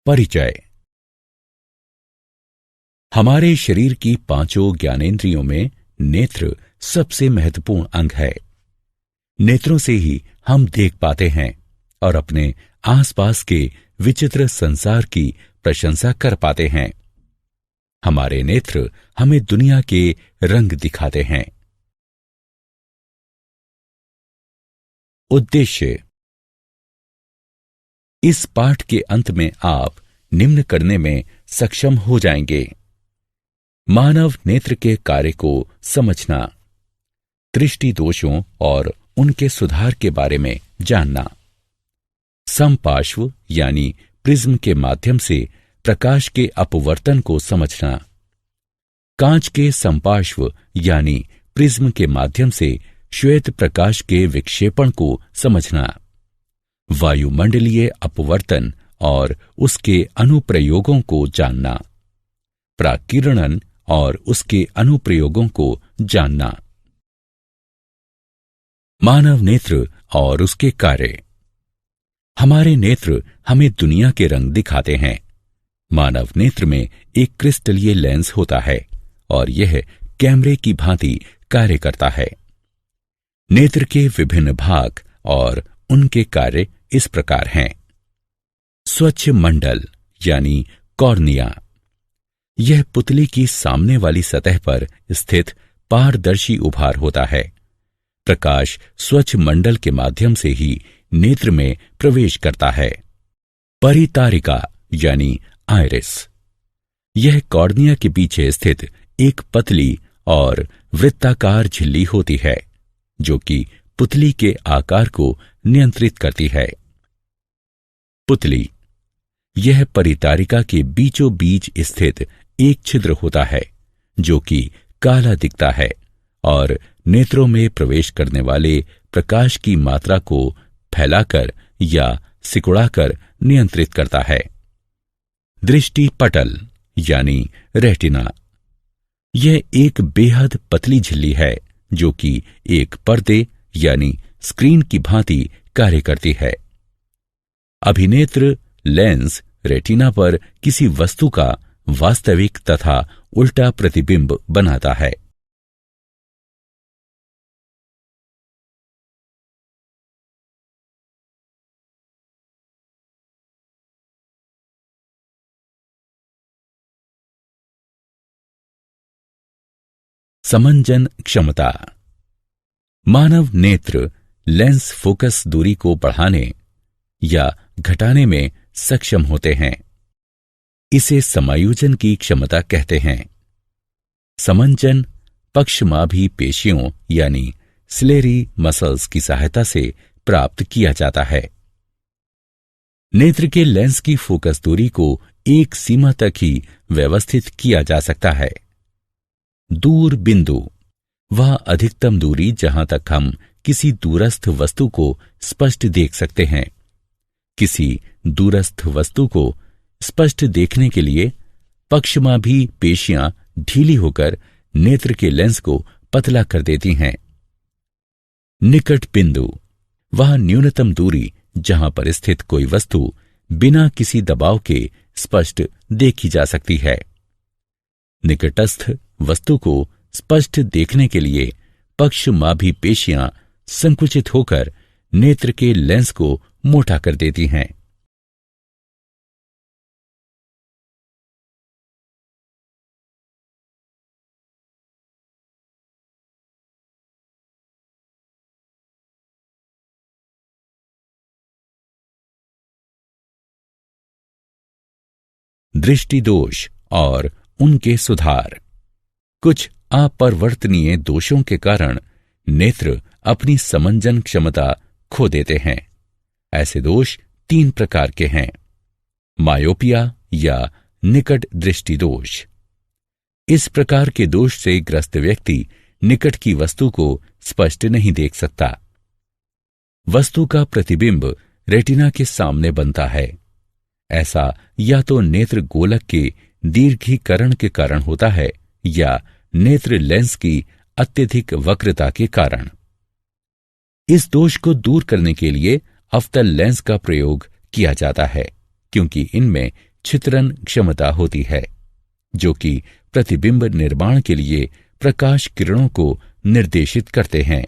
परिचय। हमारे शरीर की पांचों ज्ञानेंद्रियों में नेत्र सबसे महत्वपूर्ण अंग है। नेत्रों से ही हम देख पाते हैं और अपने आसपास के विचित्र संसार की प्रशंसा कर पाते हैं। हमारे नेत्र हमें दुनिया के रंग दिखाते हैं। उद्देश्य। इस पाठ के अंत में आप निम्न करने में सक्षम हो जाएंगे: मानव नेत्र के कार्य को समझना, दृष्टि दोषों और उनके सुधार के बारे में जानना, समपार्श्व यानी प्रिज्म के माध्यम से प्रकाश के अपवर्तन को समझना, कांच के समपार्श्व यानी प्रिज्म के माध्यम से श्वेत प्रकाश के विक्षेपण को समझना, वायुमंडलीय अपवर्तन और उसके अनुप्रयोगों को जानना, प्राकिरणन और उसके अनुप्रयोगों को जानना। मानव नेत्र और उसके कार्य। हमारे नेत्र हमें दुनिया के रंग दिखाते हैं। मानव नेत्र में एक क्रिस्टलीय लेंस होता है और यह कैमरे की भांति कार्य करता है। नेत्र के विभिन्न भाग और उनके कार्य इस प्रकार हैं: स्वच्छ मंडल यानी कॉर्निया, यह पुतली की सामने वाली सतह पर स्थित पारदर्शी उभार होता है। प्रकाश स्वच्छ मंडल के माध्यम से ही नेत्र में प्रवेश करता है। परितारिका यानी आइरिस, यह कॉर्निया के पीछे स्थित एक पतली और वृत्ताकार झिल्ली होती है जो कि पुतली के आकार को नियंत्रित करती है। पुतली, यह परितारिका के बीचों बीच स्थित एक छिद्र होता है जो कि काला दिखता है और नेत्रों में प्रवेश करने वाले प्रकाश की मात्रा को फैलाकर या सिकुड़ाकर नियंत्रित करता है। दृष्टि पटल यानी रेटिना, यह एक बेहद पतली झिल्ली है जो कि एक पर्दे यानी स्क्रीन की भांति कार्य करती है। अभिनेत्र लेंस रेटिना पर किसी वस्तु का वास्तविक तथा उल्टा प्रतिबिंब बनाता है। समंजन क्षमता। मानव नेत्र लेंस फोकस दूरी को बढ़ाने या घटाने में सक्षम होते हैं। इसे समायोजन की क्षमता कहते हैं। समंजन पक्षमाभी पेशियों यानी सिलेरी मसल्स की सहायता से प्राप्त किया जाता है। नेत्र के लेंस की फोकस दूरी को एक सीमा तक ही व्यवस्थित किया जा सकता है। दूर बिंदु, वह अधिकतम दूरी जहां तक हम किसी दूरस्थ वस्तु को स्पष्ट देख सकते हैं। किसी दूरस्थ वस्तु को स्पष्ट देखने के लिए पक्षमाभी पेशियां ढीली होकर नेत्र के लेंस को पतला कर देती हैं। निकट बिंदु, वह न्यूनतम दूरी जहां पर स्थित कोई वस्तु बिना किसी दबाव के स्पष्ट देखी जा सकती है। निकटस्थ वस्तु को स्पष्ट देखने के लिए पक्षमाभी पेशियां संकुचित होकर नेत्र के लेंस को मोटा कर देती हैं। दृष्टि दोष और उनके सुधार। कुछ अपरिवर्तनीय दोषों के कारण नेत्र अपनी समंजन क्षमता खो देते हैं। ऐसे दोष 3 प्रकार के हैं: मायोपिया या निकट दृष्टि दोष। इस प्रकार के दोष से ग्रस्त व्यक्ति निकट की वस्तु को स्पष्ट नहीं देख सकता। वस्तु का प्रतिबिंब रेटिना के सामने बनता है। ऐसा या तो नेत्र गोलक के दीर्घीकरण के कारण होता है या नेत्र लेंस की अत्यधिक वक्रता के कारण। इस दोष को दूर करने के लिए अवतल लेंस का प्रयोग किया जाता है क्योंकि इनमें छितरन क्षमता होती है, जो कि प्रतिबिंब निर्माण के लिए प्रकाश किरणों को निर्देशित करते हैं।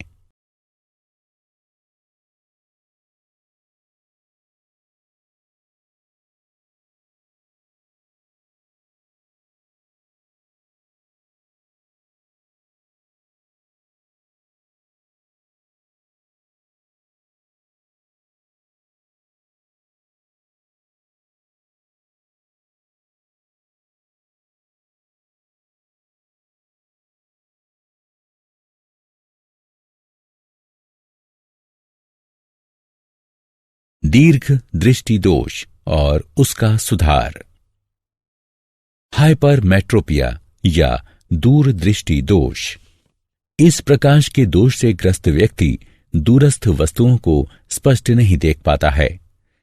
दीर्घ दृष्टि दोष और उसका सुधार। हाइपरमेट्रोपिया या दूर दृष्टि दोष। इस प्रकाश के दोष से ग्रस्त व्यक्ति दूरस्थ वस्तुओं को स्पष्ट नहीं देख पाता है।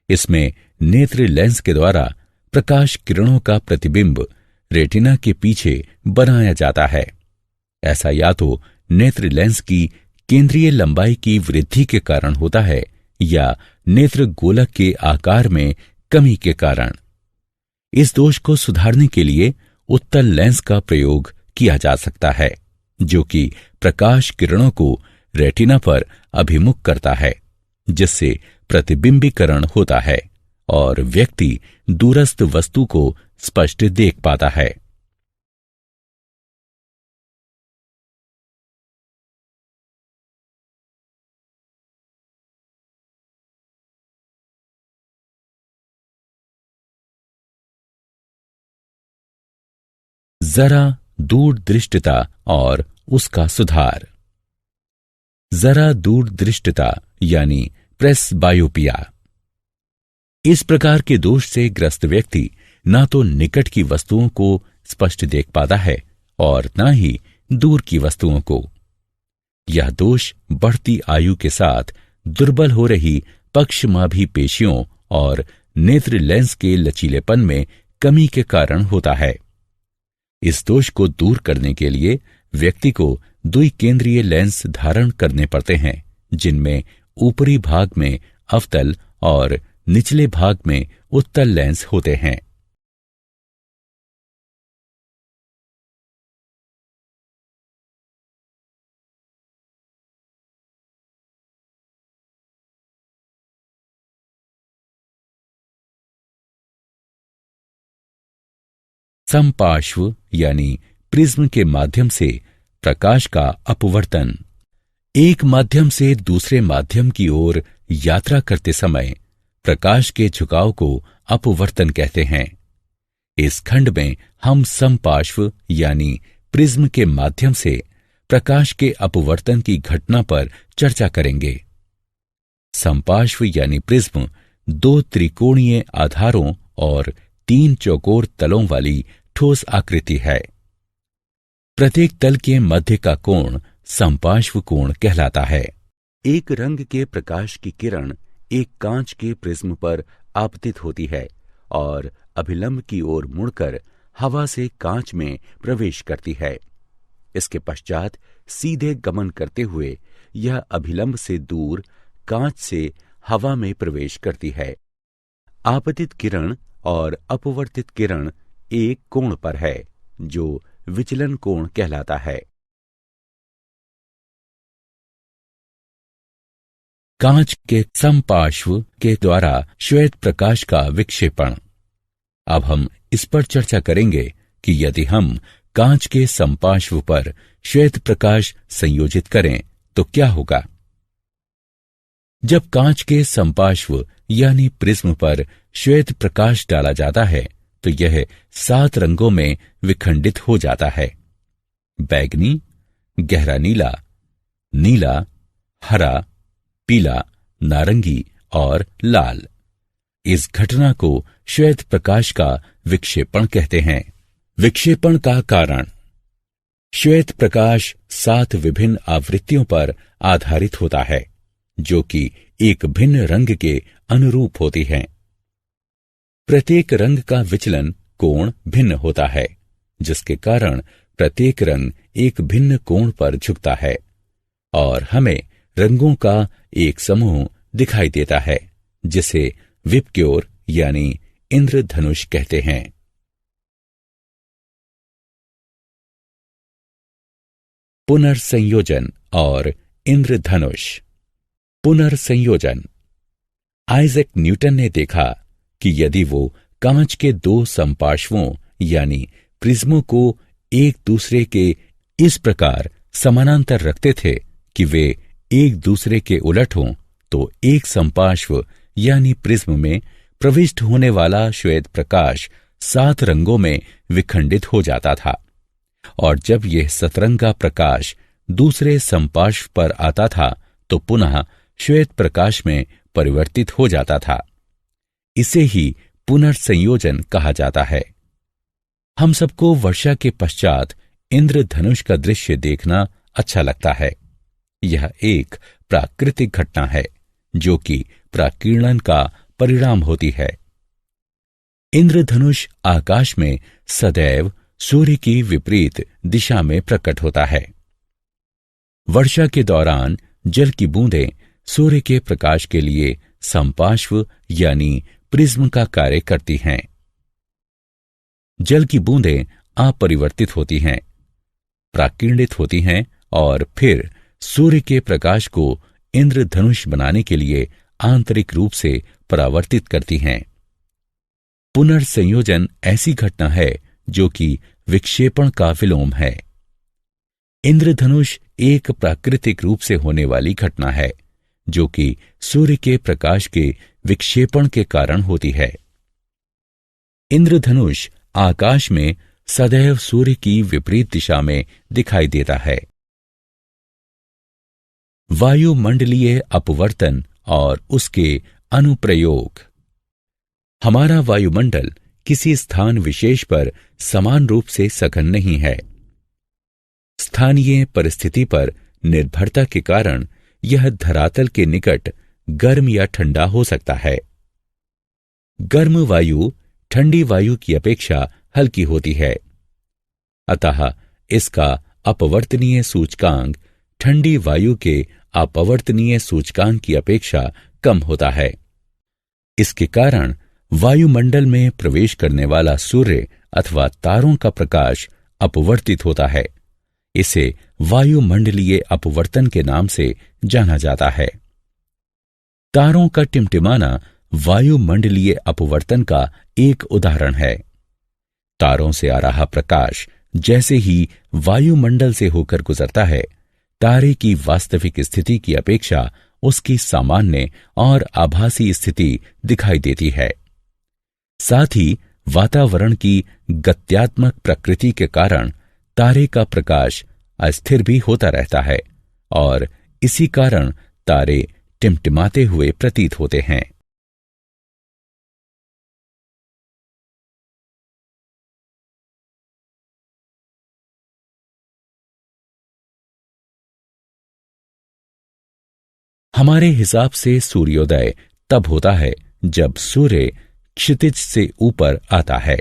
इसमें नेत्र लेंस के द्वारा प्रकाश किरणों का प्रतिबिंब रेटिना के पीछे बनाया जाता है। ऐसा या तो नेत्र लेंस की केंद्रीय लंबाई की वृद्धि के कारण होता है या नेत्र गोलक के आकार में कमी के कारण। इस दोष को सुधारने के लिए उत्तल लेंस का प्रयोग किया जा सकता है, जो कि प्रकाश किरणों को रेटिना पर अभिमुख करता है, जिससे प्रतिबिंबीकरण होता है और व्यक्ति दूरस्थ वस्तु को स्पष्ट देख पाता है। जरा दूरदृष्टिता और उसका सुधार। जरा दूरदृष्टिता यानी प्रेसबायोपिया। इस प्रकार के दोष से ग्रस्त व्यक्ति ना तो निकट की वस्तुओं को स्पष्ट देख पाता है और ना ही दूर की वस्तुओं को। यह दोष बढ़ती आयु के साथ दुर्बल हो रही पक्षमाभी पेशियों और नेत्र लेंस के लचीलेपन में कमी के कारण होता है। इस दोष को दूर करने के लिए व्यक्ति को द्विकेंद्रीय लेंस धारण करने पड़ते हैं, जिनमें ऊपरी भाग में अवतल और निचले भाग में उत्तल लेंस होते हैं। समपार्श्व यानी प्रिज्म के माध्यम से प्रकाश का अपवर्तन। एक माध्यम से दूसरे माध्यम की ओर यात्रा करते समय प्रकाश के झुकाव को अपवर्तन कहते हैं। इस खंड में हम समपार्श्व यानी प्रिज्म के माध्यम से प्रकाश के अपवर्तन की घटना पर चर्चा करेंगे। समपार्श्व यानी प्रिज्म दो त्रिकोणीय आधारों और तीन चौकोर तलों वाली ठोस आकृति है। प्रत्येक तल के मध्य का कोण समपार्श्व कोण कहलाता है। एक रंग के प्रकाश की किरण एक कांच के प्रिज्म पर आपतित होती है और अभिलंब की ओर मुड़कर हवा से कांच में प्रवेश करती है। इसके पश्चात सीधे गमन करते हुए यह अभिलंब से दूर कांच से हवा में प्रवेश करती है। आपतित किरण और अपवर्तित किरण एक कोण पर है, जो विचलन कोण कहलाता है। कांच के समपार्श्व के द्वारा श्वेत प्रकाश का विक्षेपण। अब हम इस पर चर्चा करेंगे कि यदि हम कांच के समपार्श्व पर श्वेत प्रकाश संयोजित करें तो क्या होगा। जब कांच के समपार्श्व यानी प्रिज्म पर श्वेत प्रकाश डाला जाता है तो यह 7 रंगों में विखंडित हो जाता है। बैगनी, गहरा नीला, नीला, हरा, पीला, नारंगी और लाल। इस घटना को श्वेत प्रकाश का विक्षेपण कहते हैं। विक्षेपण का कारण। श्वेत प्रकाश 7 विभिन्न आवृत्तियों पर आधारित होता है, जो कि एक भिन्न रंग के अनुरूप होती हैं। प्रत्येक रंग का विचलन कोण भिन्न होता है, जिसके कारण प्रत्येक रंग एक भिन्न कोण पर झुकता है और हमें रंगों का एक समूह दिखाई देता है, जिसे विबग्योर यानी इंद्रधनुष कहते हैं। पुनर्संयोजन और इंद्रधनुष। पुनर्संयोजन। आइजैक न्यूटन ने देखा कि यदि वो कांच के दो समपार्श्वों यानी प्रिज्मों को एक दूसरे के इस प्रकार समानांतर रखते थे कि वे एक दूसरे के उलट हों, तो एक समपार्श्व यानी प्रिज्म में प्रविष्ट होने वाला श्वेत प्रकाश 7 रंगों में विखंडित हो जाता था, और जब यह सतरंगा प्रकाश दूसरे समपार्श्व पर आता था तो पुनः श्वेत प्रकाश में परिवर्तित हो जाता था। इसे ही पुनर्संयोजन कहा जाता है। हम सबको वर्षा के पश्चात इंद्रधनुष का दृश्य देखना अच्छा लगता है। यह एक प्राकृतिक घटना है जो कि प्राकीर्णन का परिणाम होती है। इंद्रधनुष आकाश में सदैव सूर्य की विपरीत दिशा में प्रकट होता है। वर्षा के दौरान जल की बूंदें सूर्य के प्रकाश के लिए समपार्श्व यानी प्रिज्म का कार्य करती हैं। जल की बूंदें अपरिवर्तित होती हैं, प्राकीर्णित होती हैं और फिर सूर्य के प्रकाश को इंद्रधनुष बनाने के लिए आंतरिक रूप से परावर्तित करती हैं। पुनर्संयोजन ऐसी घटना है जो कि विक्षेपण का विलोम है। इंद्रधनुष एक प्राकृतिक रूप से होने वाली घटना है जो कि सूर्य के प्रकाश के विक्षेपण के कारण होती है। इंद्रधनुष आकाश में सदैव सूर्य की विपरीत दिशा में दिखाई देता है। वायुमंडलीय अपवर्तन और उसके अनुप्रयोग। हमारा वायुमंडल किसी स्थान विशेष पर समान रूप से सघन नहीं है। स्थानीय परिस्थिति पर निर्भरता के कारण यह धरातल के निकट गर्म या ठंडा हो सकता है। गर्म वायु ठंडी वायु की अपेक्षा हल्की होती है, अतः इसका अपवर्तनीय सूचकांक ठंडी वायु के अपवर्तनीय सूचकांक की अपेक्षा कम होता है। इसके कारण वायुमंडल में प्रवेश करने वाला सूर्य अथवा तारों का प्रकाश अपवर्तित होता है। इसे वायुमंडलीय अपवर्तन के नाम से जाना जाता है। तारों का टिमटिमाना वायुमंडलीय अपवर्तन का एक उदाहरण है। तारों से आ रहा प्रकाश जैसे ही वायुमंडल से होकर गुजरता है, तारे की वास्तविक स्थिति की अपेक्षा उसकी सामान्य और आभासी स्थिति दिखाई देती है। साथ ही वातावरण की गत्यात्मक प्रकृति के कारण तारे का प्रकाश अस्थिर भी होता रहता है और इसी कारण तारे टिमटिमाते हुए प्रतीत होते हैं। हमारे हिसाब से सूर्योदय तब होता है जब सूर्य क्षितिज से ऊपर आता है।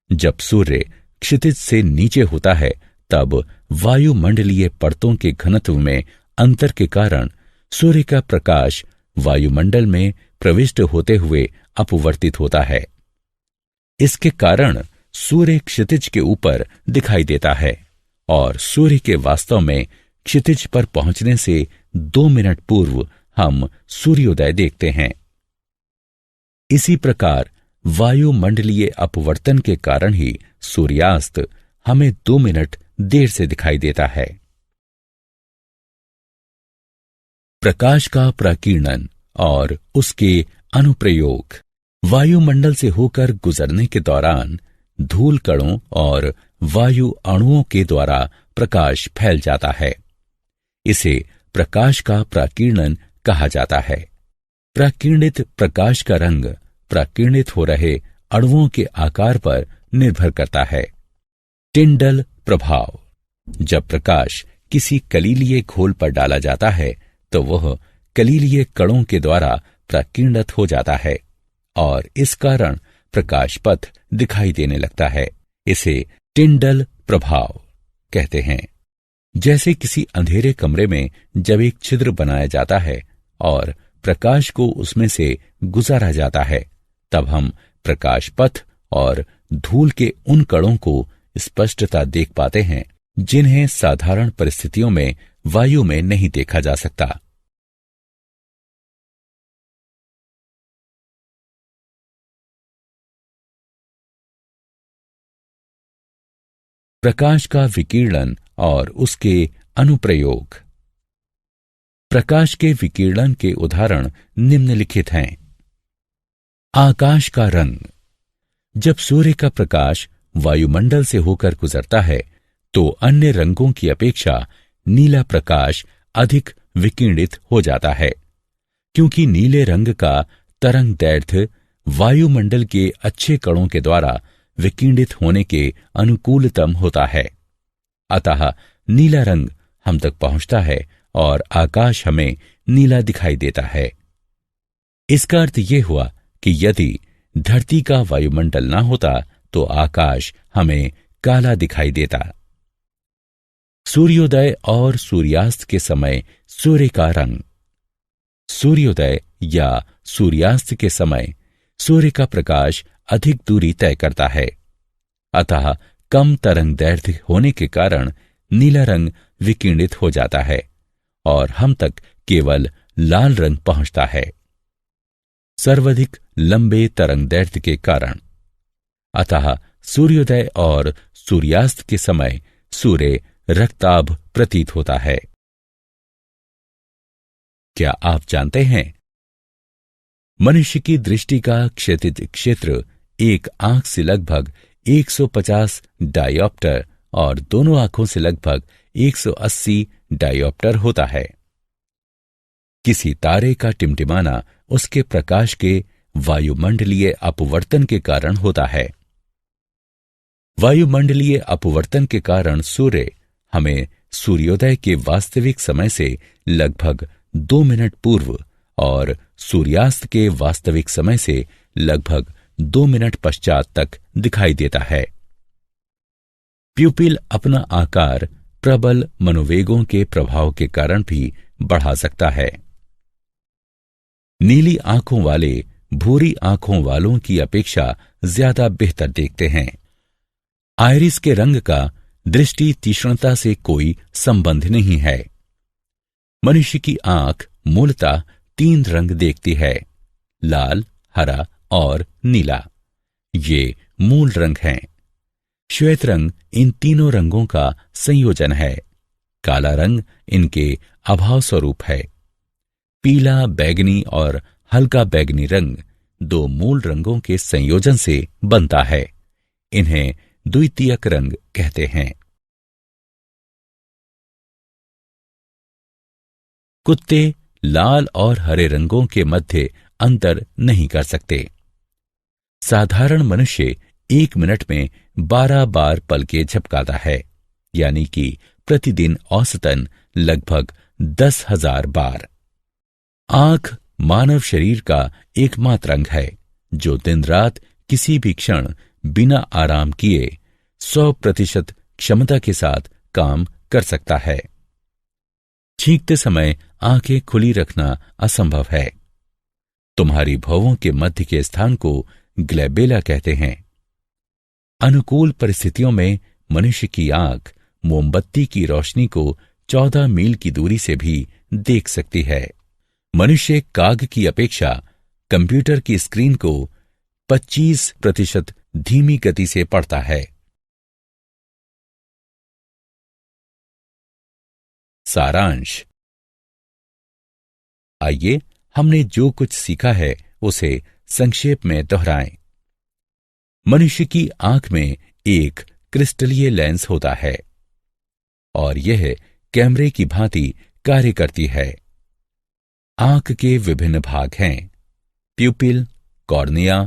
जब सूर्य क्षितिज से नीचे होता है तब वायुमंडलीय परतों के घनत्व में अंतर के कारण सूर्य का प्रकाश वायुमंडल में प्रविष्ट होते हुए अपवर्तित होता है। इसके कारण सूर्य क्षितिज के ऊपर दिखाई देता है और सूर्य के वास्तव में क्षितिज पर पहुंचने से 2 मिनट पूर्व हम सूर्योदय देखते हैं। इसी प्रकार वायुमंडलीय अपवर्तन के कारण ही सूर्यास्त हमें 2 मिनट देर से दिखाई देता है। प्रकाश का प्राकीर्णन और उसके अनुप्रयोग। वायुमंडल से होकर गुजरने के दौरान धूल कणों और वायु अणुओं के द्वारा प्रकाश फैल जाता है। इसे प्रकाश का प्राकीर्णन कहा जाता है। प्राकीर्णित प्रकाश का रंग प्राकीर्णित हो रहे अणुओं के आकार पर निर्भर करता है। टिंडल प्रभाव। जब प्रकाश किसी कलीलीय घोल पर डाला जाता है तो वह कलीलीय कणों के द्वारा प्राकीर्णित हो जाता है और इस कारण प्रकाश पथ दिखाई देने लगता है। इसे टिंडल प्रभाव कहते हैं। जैसे किसी अंधेरे कमरे में जब एक छिद्र बनाया जाता है और प्रकाश को उसमें से गुजारा जाता है, तब हम प्रकाश पथ और धूल के उन कणों को स्पष्टता देख पाते हैं जिन्हें साधारण परिस्थितियों में वायु में नहीं देखा जा सकता। प्रकाश का विकिरण और उसके अनुप्रयोग। प्रकाश के विकिरण के उदाहरण निम्नलिखित हैं। आकाश का रंग। जब सूर्य का प्रकाश वायुमंडल से होकर गुजरता है तो अन्य रंगों की अपेक्षा नीला प्रकाश अधिक विकिरणित हो जाता है, क्योंकि नीले रंग का तरंगदैर्घ्य वायुमंडल के अच्छे कणों के द्वारा विकिरणित होने के अनुकूलतम होता है। अतः नीला रंग हम तक पहुंचता है और आकाश हमें नीला दिखाई देता है। इसका अर्थ यह हुआ कि यदि धरती का वायुमंडल न होता तो आकाश हमें काला दिखाई देता। सूर्योदय और सूर्यास्त के समय सूर्य का रंग। सूर्योदय या सूर्यास्त के समय सूर्य का प्रकाश अधिक दूरी तय करता है, अतः कम तरंगदैर्घ्य होने के कारण नीला रंग विकिरणित हो जाता है और हम तक केवल लाल रंग पहुंचता है। सर्वाधिक लंबे तरंगदैर्घ्य के कारण, अतः सूर्योदय और सूर्यास्त के समय सूर्य रक्ताभ प्रतीत होता है। क्या आप जानते हैं मनुष्य की दृष्टि का क्षैतिज क्षेत्र एक आंख से लगभग 150 डायोप्टर और दोनों आंखों से लगभग 180 डायोप्टर होता है। किसी तारे का टिमटिमाना उसके प्रकाश के वायुमंडलीय अपवर्तन के कारण होता है। वायुमंडलीय अपवर्तन के कारण सूर्य हमें सूर्योदय के वास्तविक समय से लगभग 2 मिनट पूर्व और सूर्यास्त के वास्तविक समय से लगभग 2 मिनट पश्चात तक दिखाई देता है। प्यूपिल अपना आकार प्रबल मनोवेगों के प्रभाव के कारण भी बढ़ा सकता है। नीली आंखों वाले भूरी आंखों वालों की अपेक्षा ज्यादा बेहतर देखते हैं। आइरिस के रंग का दृष्टि तीक्ष्णता से कोई संबंध नहीं है। मनुष्य की आंख मूलतः 3 रंग देखती है, लाल, हरा और नीला। ये मूल रंग हैं। श्वेत रंग इन तीनों रंगों का संयोजन है। काला रंग इनके अभाव स्वरूप है। पीला, बैगनी और हल्का बैगनी रंग 2 मूल रंगों के संयोजन से बनता है। इन्हें द्वितीयक रंग कहते हैं। कुत्ते लाल और हरे रंगों के मध्य अंतर नहीं कर सकते। साधारण मनुष्य 1 मिनट में 12 बार पलकें झपकाता है, यानी कि प्रतिदिन औसतन लगभग 10,000 बार। आंख मानव शरीर का एकमात्र अंग है जो दिन रात किसी भी क्षण बिना आराम किए 100% क्षमता के साथ काम कर सकता है। छींकते समय आंखें खुली रखना असंभव है। तुम्हारी भौहों के मध्य के स्थान को ग्लैबेला कहते हैं। अनुकूल परिस्थितियों में मनुष्य की आंख मोमबत्ती की रोशनी को 14 मील की दूरी से भी देख सकती है। मनुष्य काग की अपेक्षा कंप्यूटर की स्क्रीन को 25% धीमी गति से पढ़ता है। सारांश। आइए हमने जो कुछ सीखा है उसे संक्षेप में दोहराएं। मनुष्य की आंख में एक क्रिस्टलीय लेंस होता है और यह कैमरे की भांति कार्य करती है। आंख के विभिन्न भाग हैं: प्यूपिल, कॉर्निया,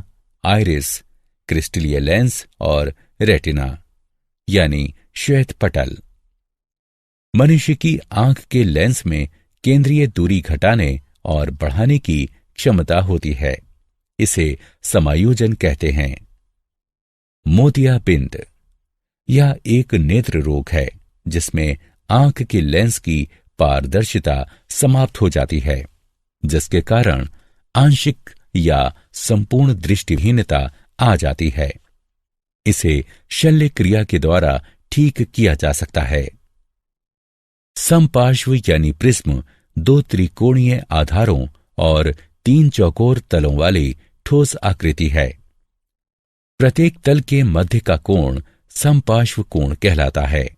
आइरिस, क्रिस्टलीय लेंस और रेटिना, यानी श्वेत पटल। मनुष्य की आंख के लेंस में केंद्रीय दूरी घटाने और बढ़ाने की क्षमता होती है। इसे समायोजन कहते हैं। मोतियाबिंद। यह एक नेत्र रोग है जिसमें आंख के लेंस की पारदर्शिता समाप्त हो जाती है, जिसके कारण आंशिक या संपूर्ण दृष्टिहीनता आ जाती है। इसे शल्य क्रिया के द्वारा ठीक किया जा सकता है। समपार्श्व यानी प्रिज्म 2 त्रिकोणीय आधारों और 3 चौकोर तलों वाली ठोस आकृति है। प्रत्येक तल के मध्य का कोण समपार्श्व कोण कहलाता है।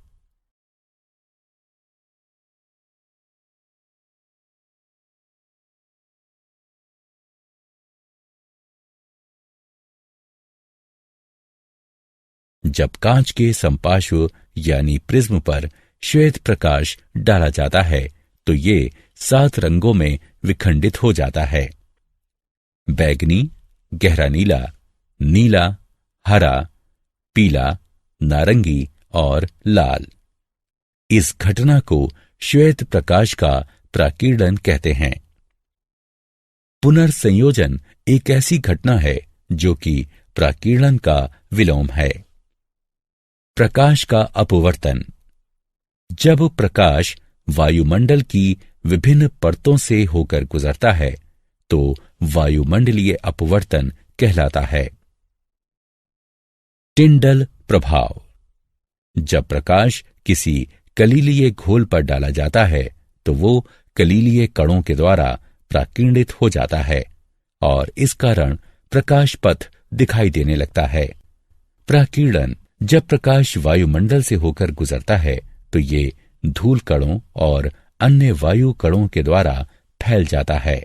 जब कांच के समपार्श्व यानी प्रिज्म पर श्वेत प्रकाश डाला जाता है तो ये 7 रंगों में विखंडित हो जाता है। बैगनी, गहरा नीला, नीला, हरा, पीला, नारंगी और लाल। इस घटना को श्वेत प्रकाश का प्राकीर्णन कहते हैं। पुनर्संयोजन एक ऐसी घटना है जो कि प्राकीर्णन का विलोम है। प्रकाश का अपवर्तन। जब प्रकाश वायुमंडल की विभिन्न परतों से होकर गुजरता है तो वायुमंडलीय अपवर्तन कहलाता है। टिंडल प्रभाव। जब प्रकाश किसी कलीलीय घोल पर डाला जाता है तो वो कलीलीय कणों के द्वारा प्राकीर्णित हो जाता है और इस कारण प्रकाश पथ दिखाई देने लगता है। प्राकीर्णन। जब प्रकाश वायुमंडल से होकर गुजरता है तो ये धूल कणों और अन्य वायु कणों के द्वारा फैल जाता है।